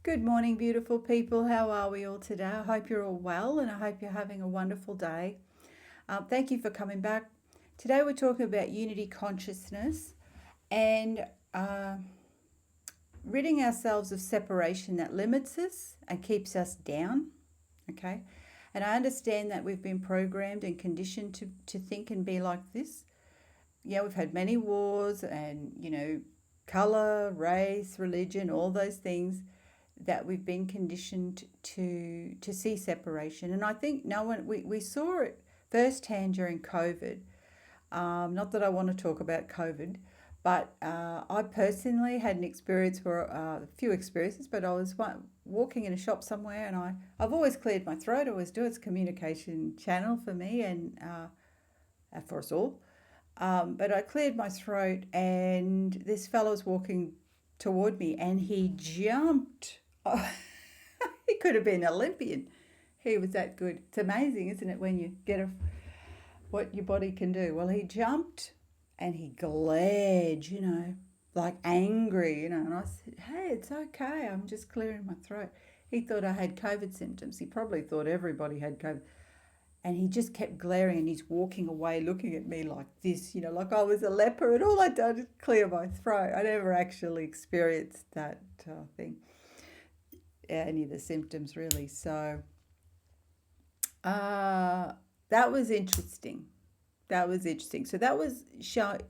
Good morning, beautiful people. How are we all today? I hope you're all well and I hope you're having a wonderful day. Thank you for coming back. Today we're talking about unity consciousness and ridding ourselves of separation that limits us and keeps us down. Okay? And I understand that we've been programmed and conditioned to think and be like this. Yeah, we've had many wars and, color, race, religion, all those things that we've been conditioned to see separation. And I think we saw it firsthand during COVID. Not that I want to talk about COVID, but I personally had an experience where a few experiences, but I was walking in a shop somewhere and I've always cleared my throat. I always do. It's a communication channel for me and for us all. But I cleared my throat and this fellow was walking toward me and he jumped. He could have been an Olympian. He was that good. It's amazing, isn't it, when you get what your body can do. Well, he jumped and he glared, like angry, and I said, hey, it's okay. I'm just clearing my throat. He thought I had COVID symptoms. He probably thought everybody had COVID. And he just kept glaring and he's walking away looking at me like this, like I was a leper and all I did was clear my throat. I never actually experienced that thing. Any of the symptoms really. So that was interesting. So that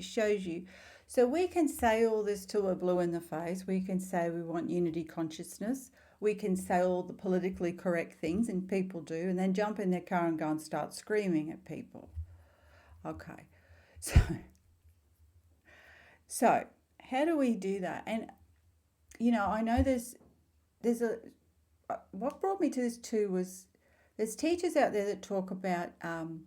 shows you. So we can say all this till we're blue in the face. We can say we want unity consciousness. We can say all the politically correct things, and people do, and then jump in their car and go and start screaming at people. Okay. So how do we do that? And I know there's what brought me to this too was there's teachers out there that talk about and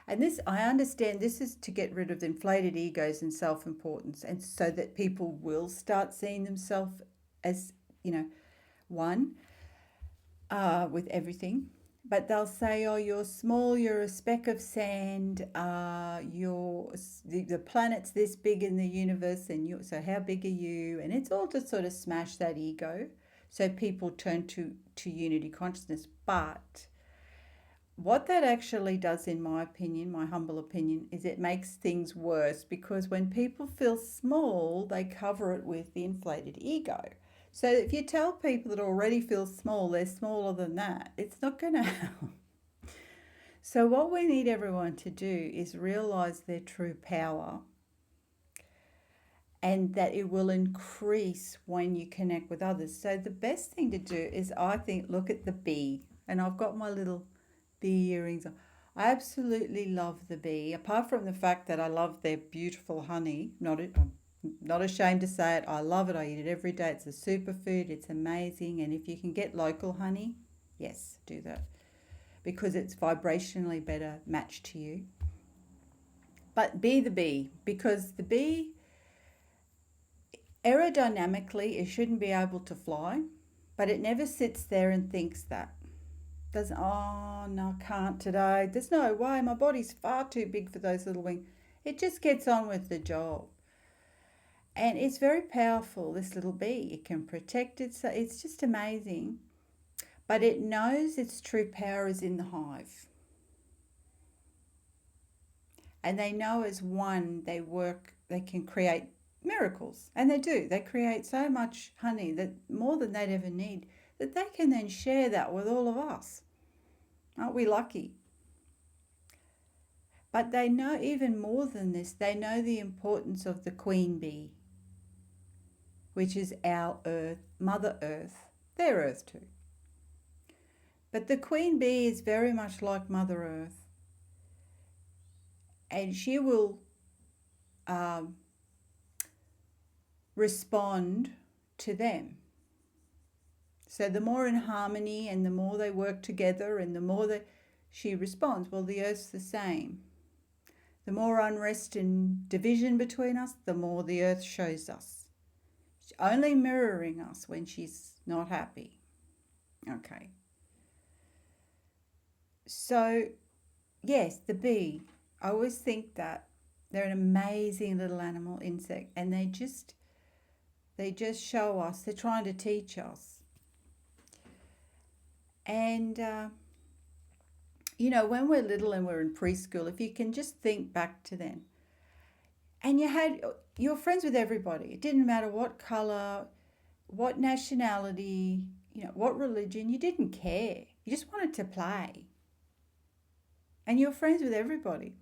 this I understand this is to get rid of inflated egos and self-importance, and so that people will start seeing themselves as one with everything. But they'll say, oh, you're small, you're a speck of sand, the planet's this big in the universe, and so how big are you? And it's all to sort of smash that ego. So people turn to unity consciousness. But what that actually does, in my opinion, my humble opinion, is it makes things worse, because when people feel small, they cover it with the inflated ego. So if you tell people that already feel small, they're smaller than that, it's not going to help. So what we need everyone to do is realize their true power, and that it will increase when you connect with others. So the best thing to do is, I think, look at the bee. And I've got my little bee earrings on. I absolutely love the bee, apart from the fact that I love their beautiful honey. I'm not ashamed to say it. I love it. I eat it every day. It's a superfood. It's amazing. And if you can get local honey, yes, do that, because it's vibrationally better matched to you. But be the bee, because the bee, aerodynamically, it shouldn't be able to fly, but it never sits there and thinks that. Doesn't, oh, no, I can't today. There's no way. My body's far too big for those little wings. It just gets on with the job. And it's very powerful, this little bee. It can protect itself. It's just amazing. But it knows its true power is in the hive. And they know as one, they can create miracles. And they do. They create so much honey, that more than they'd ever need, that they can then share that with all of us. Aren't we lucky? But they know even more than this. They know the importance of the queen bee, which is our earth, Mother Earth. They're Earth too. But the queen bee is very much like Mother Earth. And she will respond to them. So the more in harmony and the more they work together and the more she responds. Well, the earth's the same. The more unrest and division between us, the more the earth shows us. She's only mirroring us when she's not happy. Okay. So, yes, the bee. I always think that they're an amazing little animal, insect, and they just show us, they're trying to teach us And, when we're little and we're in preschool, if you can just think back to then, and you were friends with everybody. It didn't matter what color, what nationality, what religion, you didn't care. You just wanted to play. And you were friends with everybody,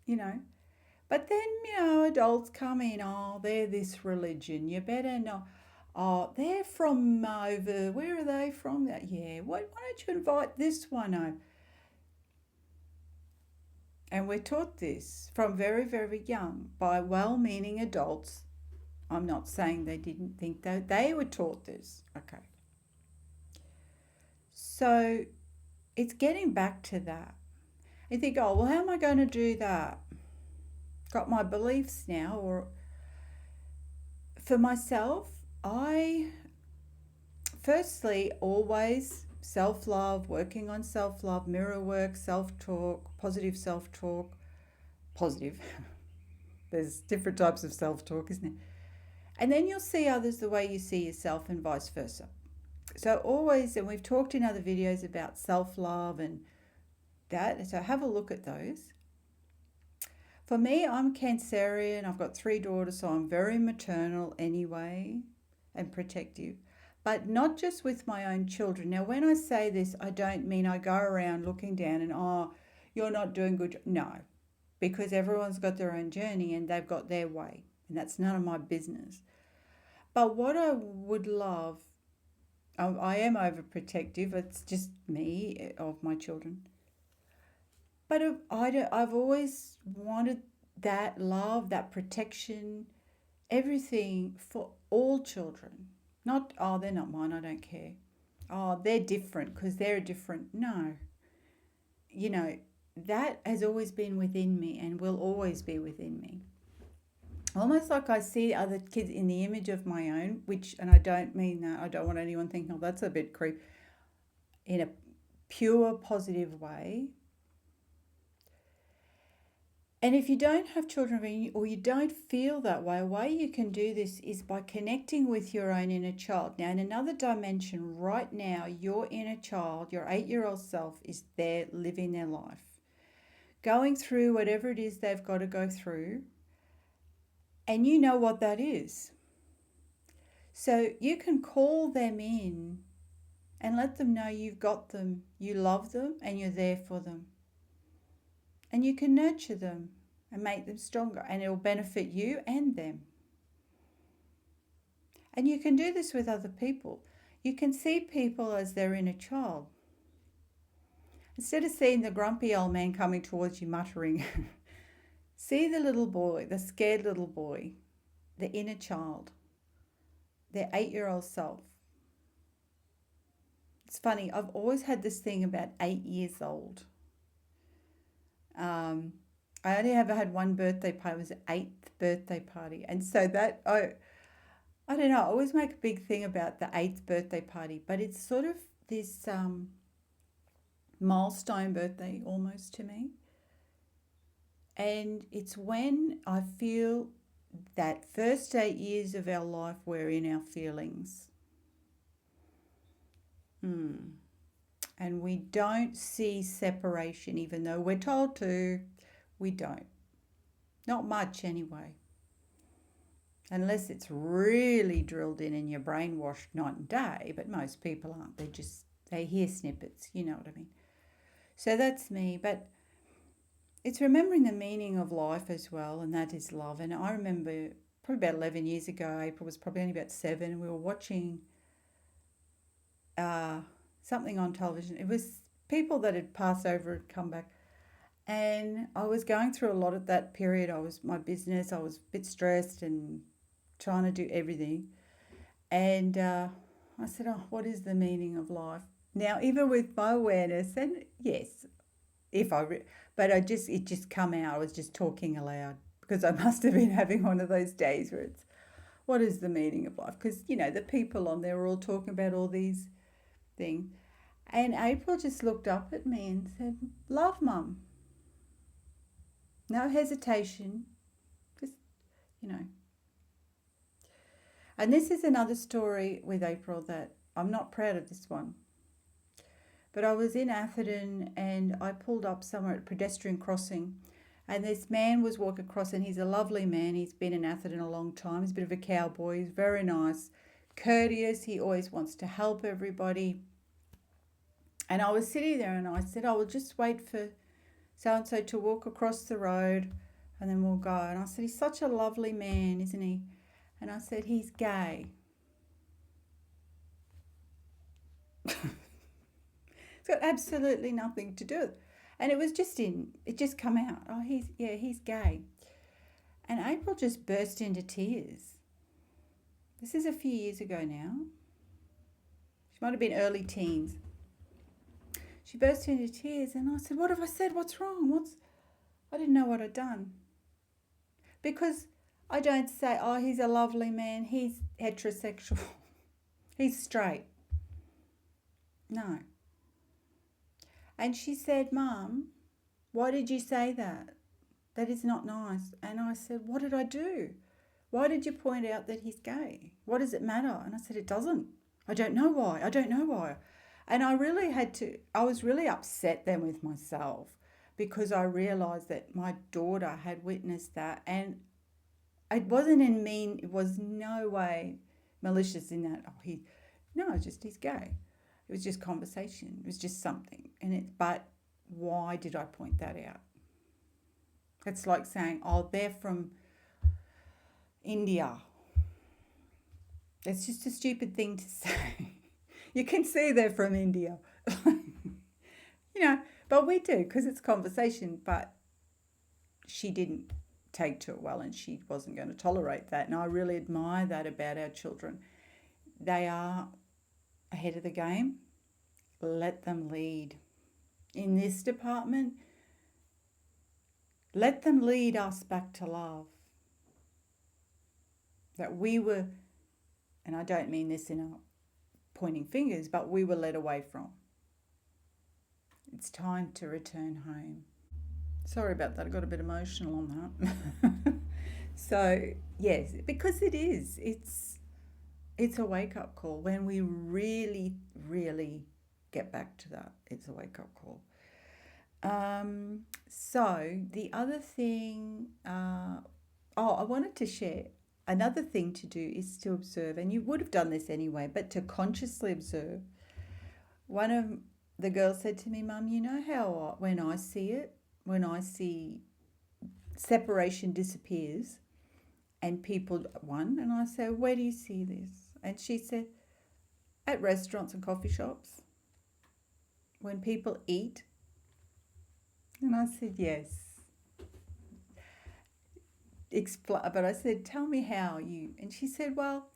you know. But then, adults come in, oh, they're this religion. You better know. Oh, they're from over, where are they from? Yeah, why don't you invite this one over? And we're taught this from very, very young by well-meaning adults. I'm not saying they didn't think that. They were taught this. Okay. So it's getting back to that. You think, oh, well, how am I going to do that? Got my beliefs now. Or for myself, I firstly always self-love, working on self-love, mirror work, self-talk, positive self-talk. Positive. There's different types of self-talk, isn't it? And then you'll see others the way you see yourself and vice versa. So always, and we've talked in other videos about self-love and that, so have a look at those. For me, I'm Cancerian. I've got 3 daughters, so I'm very maternal anyway and protective, but not just with my own children. Now, when I say this, I don't mean I go around looking down and, oh, you're not doing good. No, because everyone's got their own journey and they've got their way, and that's none of my business. But what I would love, I am overprotective. It's just me of my children. But I've always wanted that love, that protection, everything for all children. Not, oh, they're not mine, I don't care. Oh, they're different because they're different. No. That has always been within me and will always be within me. Almost like I see other kids in the image of my own, and I don't mean that, I don't want anyone thinking, oh, that's a bit creepy, in a pure positive way. And if you don't have children or you don't feel that way, a way you can do this is by connecting with your own inner child. Now, in another dimension, right now, your inner child, your 8-year-old self, is there living their life, going through whatever it is they've got to go through. And you know what that is. So you can call them in and let them know you've got them, you love them, and you're there for them. And you can nurture them and make them stronger, and it'll benefit you and them. And you can do this with other people. You can see people as their inner child. Instead of seeing the grumpy old man coming towards you muttering, see the little boy, the scared little boy, the inner child, their 8-year-old self. It's funny, I've always had this thing about 8 years old. I only ever had one birthday party. It was the 8th birthday party. And so that, I don't know, I always make a big thing about the 8th birthday party, but it's sort of this milestone birthday almost to me. And it's when I feel that first 8 years of our life, we're in our feelings. And we don't see separation, even though we're told to. We don't. Not much anyway. Unless it's really drilled in and you're brainwashed night and day, but most people aren't. They hear snippets, you know what I mean. So that's me, but it's remembering the meaning of life as well, and that is love. And I remember probably about 11 years ago, April was probably only about 7, and we were watching something on television. It was people that had passed over had come back. And I was going through a lot at that period. I was a bit stressed and trying to do everything. And I said, oh, what is the meaning of life? Now, even with my awareness, and yes, but it just come out. I was just talking aloud because I must have been having one of those days where it's, what is the meaning of life? Because, the people on there were all talking about all these things. And April just looked up at me and said, love, Mum. No hesitation, just, And this is another story with April that I'm not proud of this one. But I was in Atherton and I pulled up somewhere at a pedestrian crossing, and this man was walking across, and he's a lovely man. He's been in Atherton a long time. He's a bit of a cowboy. He's very nice, courteous. He always wants to help everybody. And I was sitting there and I said, I will just wait for so-and-so to walk across the road and then we'll go. And I said, he's such a lovely man, isn't he? And I said, he's gay. It's got absolutely nothing to do with it. And it was just it just come out. Oh, he's gay. And April just burst into tears. This is a few years ago now. She might have been early teens. She burst into tears and I said, what have I said? What's wrong? I didn't know what I'd done. Because I don't say, oh, he's a lovely man, he's heterosexual, he's straight. No. And she said, Mum, why did you say that? That is not nice. And I said, what did I do? Why did you point out that he's gay? What does it matter? And I said, it doesn't. I don't know why. And I was really upset then with myself because I realised that my daughter had witnessed that, and it wasn't it was no way malicious in that, it's just he's gay. It was just conversation. It was just something. But why did I point that out? It's like saying, oh, they're from India. It's just a stupid thing to say. You can see they're from India. But we do because it's conversation. But she didn't take to it well and she wasn't going to tolerate that. And I really admire that about our children. They are ahead of the game. Let them lead. In this department, let them lead us back to love. That we were, and I don't mean this in a pointing fingers, but we were led away from. It's time to return home. Sorry about that, I got a bit emotional on that. So, yes, because it is. It's a wake-up call. When we really, really get back to that, it's a wake-up call. So the other thing, I wanted to share, another thing to do is to observe, and you would have done this anyway, but to consciously observe. One of the girls said to me, Mum, you know how when I see separation disappears and people, and I said, where do you see this? And she said, at restaurants and coffee shops, when people eat. And I said, yes. But I said, tell me how you, and she said, well,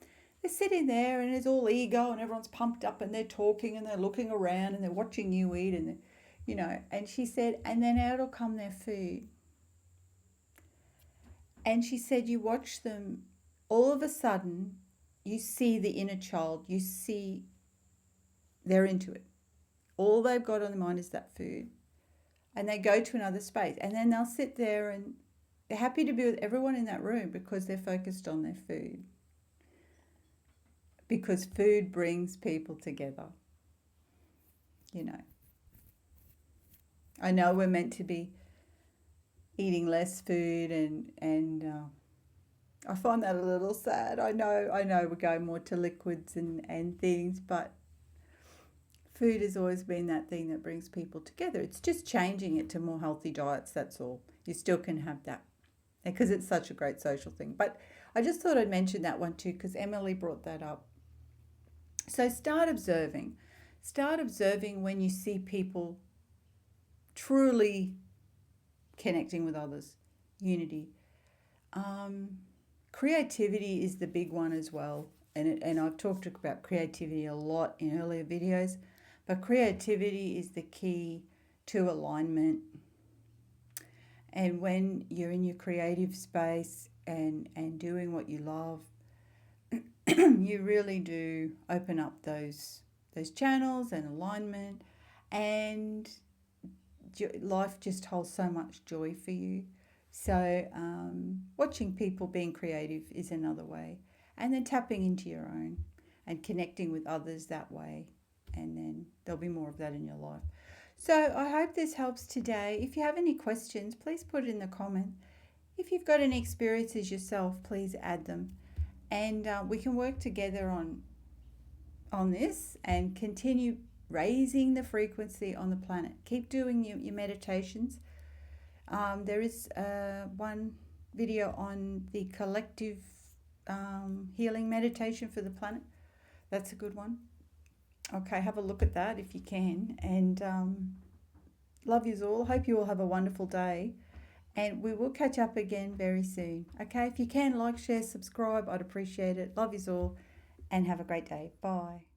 they're sitting there and it's all ego and everyone's pumped up and they're talking and they're looking around and they're watching you eat and, and she said, and then out will come their food. And she said, you watch them, all of a sudden, you see the inner child, you see they're into it. All they've got on their mind is that food. And they go to another space and then they'll sit there and they're happy to be with everyone in that room because they're focused on their food. Because food brings people together. I know we're meant to be eating less food and I find that a little sad. I know we're going more to liquids and things, but food has always been that thing that brings people together. It's just changing it to more healthy diets, that's all. You still can have that because it's such a great social thing. But I just thought I'd mention that one too because Emily brought that up. So start observing. Start observing when you see people truly connecting with others. Unity. Creativity is the big one as well. And I've talked about creativity a lot in earlier videos. But creativity is the key to alignment. And when you're in your creative space and doing what you love, you really do open up those channels and alignment, and life just holds so much joy for you. So watching people being creative is another way, and then tapping into your own and connecting with others that way. and then there'll be more of that in your life. So I hope this helps today. If you have any questions, please put it in the comment. If you've got any experiences yourself, please add them, and we can work together on this and continue raising the frequency on the planet. Keep doing your meditations. There is one video on the collective healing meditation for the planet. That's a good one. Okay, have a look at that if you can. And love yous all. Hope you all have a wonderful day. And we will catch up again very soon. Okay, if you can, like, share, subscribe. I'd appreciate it. Love yous all and have a great day. Bye.